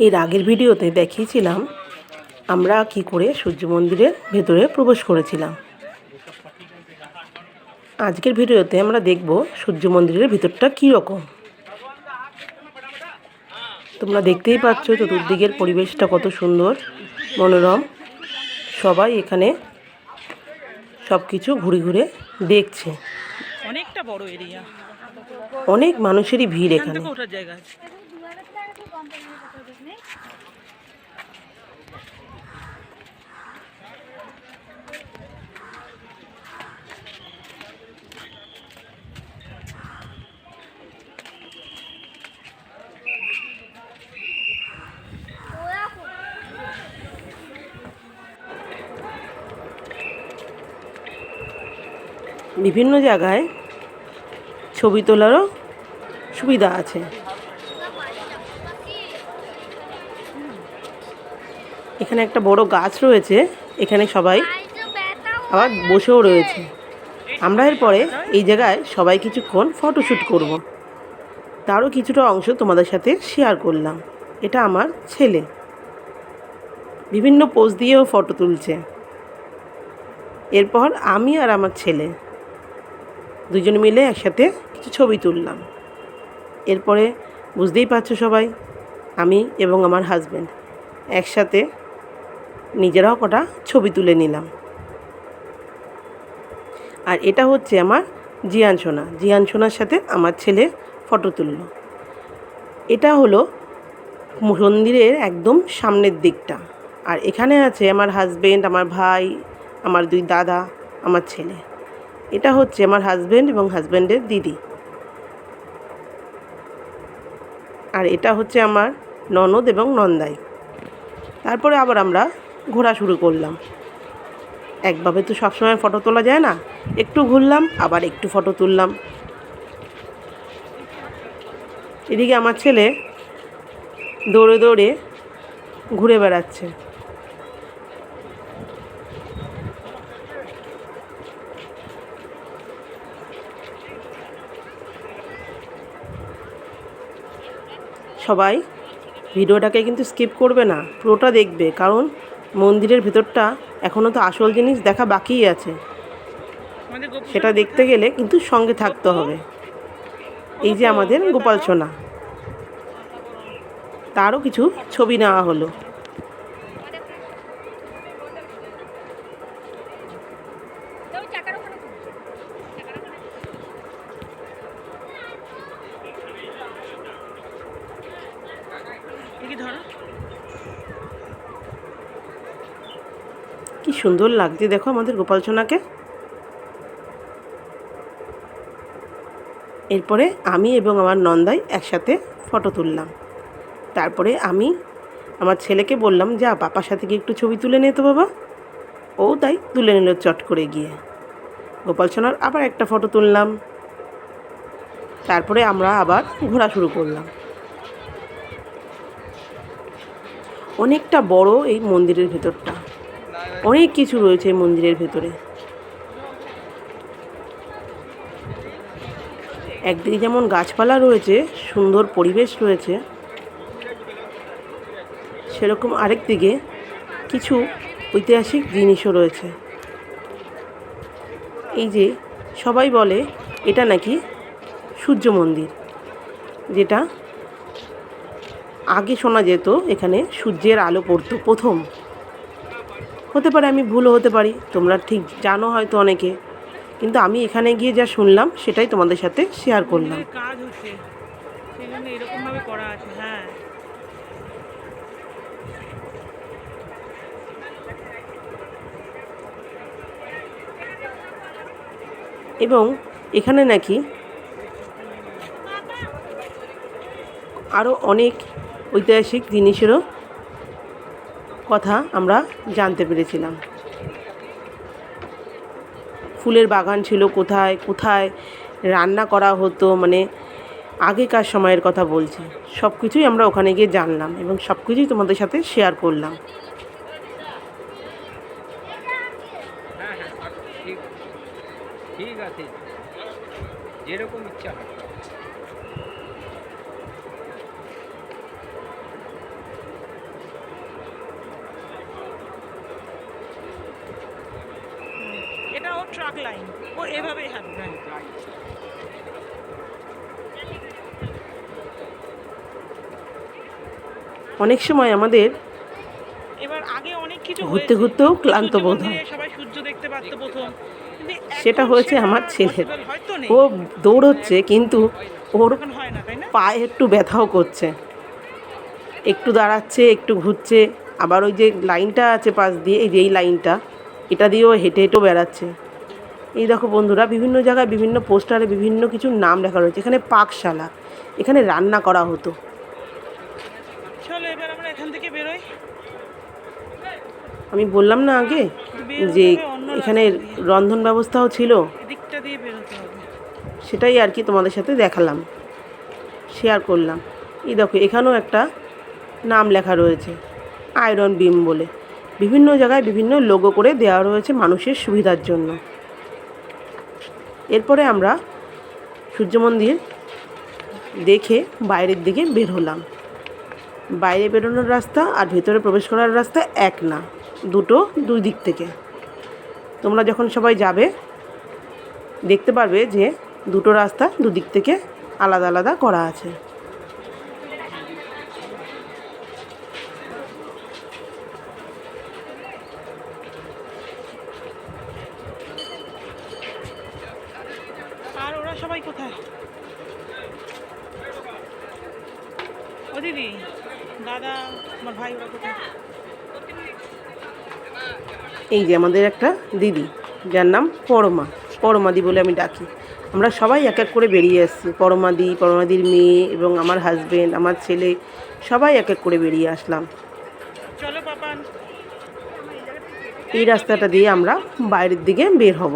এর আগের ভিডিওতে দেখিয়েছিলাম আমরা কি করে সূর্য মন্দিরের ভেতরে প্রবেশ করেছিলাম। আজকের ভিডিওতে আমরা দেখব সূর্য মন্দিরের ভিতরটা কী রকম। তোমরা দেখতেই পাচ্ছ চতুর্দিকের পরিবেশটা কত সুন্দর মনোরম। সবাই এখানে সব কিছু ঘুরে ঘুরে দেখছে। অনেকটা বড় এরিয়া, অনেক মানুষেরই ভিড় এখানে। ওঠার জায়গা আছে। বিভিন্ন জায়গায় ছবি তোলারও সুবিধা আছে। এখানে একটা বড় গাছ রয়েছে, এখানে সবাই আবার বসেও রয়েছে। আমরা এরপরে এই জায়গায় সবাই কিছুক্ষণ ফটোশ্যুট করব। তারও কিছুটা অংশ তোমাদের সাথে শেয়ার করলাম। এটা আমার ছেলে বিভিন্ন পোজ দিয়েও ফটো তুলছে। এরপর আমি আর আমার ছেলে দুজন মিলে একসাথে কিছু ছবি তুললাম। এরপরে বুঝতেই পারছো সবাই, আমি এবং আমার হাজব্যান্ড একসাথে নিজেরাও কটা ছবি তুলে নিলাম। আর এটা হচ্ছে আমার জিয়ান সোনা। জিয়ান সোনার সাথে আমার ছেলে ফটো তুলল। এটা হলো মন্দিরের একদম সামনের দিকটা। আর এখানে আছে আমার হাজব্যান্ড, আমার ভাই, আমার দুই দাদা, আমার ছেলে। এটা হচ্ছে আমার হাজব্যান্ড এবং হাজব্যান্ডের দিদি। আর এটা হচ্ছে আমার ননদ এবং নন্দাই। তারপরে আবার আমরা ঘোরা শুরু করলাম। একভাবে তো সবসময় ফটো তোলা যায় না, একটু ঘুরলাম আবার একটু ফটো তুললাম। এদিকে আমার ছেলে দৌড়ে দৌড়ে ঘুরে বেড়াচ্ছে। সবাই ভিডিওটাকে কিন্তু স্কিপ করবে না, পুরোটা দেখবে, কারণ মন্দিরের ভিতরটা এখনও তো আসল জিনিস দেখা বাকিই আছে। সেটা দেখতে গেলে কিন্তু সঙ্গে থাকতে হবে। এই যে আমাদের গোপাল সোনা, তারও কিছু ছবি নেওয়া হলো। কি সুন্দর লাগছে দেখো আমাদের গোপাল সোনাকে। এরপরে আমি এবং আমার নন্দাই একসাথে ফটো তুললাম। তারপরে আমি আমার ছেলেকে বললাম, যা পাপার সাথে গিয়ে একটু ছবি তুলে নে তো বাবা। ও তাই তুলে নিল চট করে গিয়ে। গোপাল সোনার আবার একটা ফটো তুললাম। তারপরে আমরা আবার ঘোরা শুরু করলাম। অনেকটা বড় এই মন্দিরের ভেতরটা, অনেক কিছু রয়েছে এই মন্দিরের ভেতরে। একদিকে যেমন গাছপালা রয়েছে, সুন্দর পরিবেশ রয়েছে, সেরকম আরেক দিকে কিছু ঐতিহাসিক জিনিসও রয়েছে। এই যে সবাই বলে এটা নাকি সূর্য মন্দির, যেটা আগে শোনা যেত এখানে সূর্যের আলো পড়তো প্রথম। হতে পারে আমি ভুলও হতে পারি, তোমরা ঠিক জানো হয়তো অনেকে, কিন্তু আমি এখানে গিয়ে যা শুনলাম সেটাই তোমাদের সাথে শেয়ার করলাম। কাজ হচ্ছে সেজন্য এরকম ভাবে করা আছে। হ্যাঁ, এবং এখানে নাকি আরও অনেক ঐতিহাসিক জিনিসেরও কথা আমরা জানতে পেরেছিলাম। ফুলের বাগান ছিল কোথায় কোথায়, রান্না করা হতো, মানে আগেকার সময়ের কথা বলছি। সব কিছুই আমরা ওখানে গিয়ে জানলাম এবং সব কিছুই তোমাদের সাথে শেয়ার করলাম। ঠিক আছে, যেরকম ইচ্ছা হয়। ট্রাক লাইন, ও এভাবেই হাঁটবে। অনেক সময় আমাদের এবার আগে অনেক কিছু ঘুরতে হয়েছে। ঘুরতেও ক্লান্ত সূর্য বোধ মন্দিরে হয়। সবাই সূর্য দেখতে পারতো প্রথম, কিন্তু সেটা এখন হয়েছে সেটা আমার ছেলের। possible হয়তো নেই। ও দৌড়চ্ছে কিন্তু ওর এখন হয় না, তাই না? পায়ে একটু ব্যথাও করছে, একটু দাঁড়াচ্ছে একটু ঘুরছে, আবার ওই যে লাইনটা আছে পাশ দিয়ে, এই যে এই লাইনটা, এটা দিয়েও হেঁটে হেঁটেও বেড়াচ্ছে। এই দেখো বন্ধুরা, বিভিন্ন জায়গায় বিভিন্ন পোস্টারে বিভিন্ন কিছু নাম লেখা রয়েছে। এখানে পাকশালা, এখানে রান্না করা হতো। চলো এবার আমরা এখান থেকে বেরোই। আমি বললাম না আগে বের যে হতে হবে অন্য এখানে রাস্তা দিয়ে। রন্ধন ব্যবস্থাও ছিল, এদিকটা দিয়ে বেরোতে হবে। সেটাই আর কি তোমাদের সাথে দেখালাম, শেয়ার করলাম। এই দেখো এখানেও একটা নাম লেখা রয়েছে, আয়রন বিম বলে। বিভিন্ন জায়গায় বিভিন্ন লোগো করে দেওয়া রয়েছে মানুষের সুবিধার জন্য। এরপরে আমরা সূর্য মন্দির দেখে বাইরের দিকে বের হলাম। বাইরে বেরোনোর রাস্তা আর ভেতরে প্রবেশ করার রাস্তা এক না, দুই দিক থেকে। তোমরা যখন সবাই যাবে দেখতে পারবে যে দুটো রাস্তা দুদিক থেকে আলাদা আলাদা করা আছে। আর ওরা সবাই কোথায়? ও দিদি, দাদা, আমার ভাই, ওরা কোথায়? এই যে আমাদের একটা দিদি, যার নাম পরমাদি বলে আমি ডাকি। আমরা সবাই এক এক করে বেরিয়ে এসেছি, পরমাদির মেয়ে এবং আমার হাজবেন্ড, আমার ছেলে, সবাই এক এক করে বেরিয়ে আসলাম। চলো পাপান। এই রাস্তাটা দিয়ে আমরা বাইরের দিকে বের হব।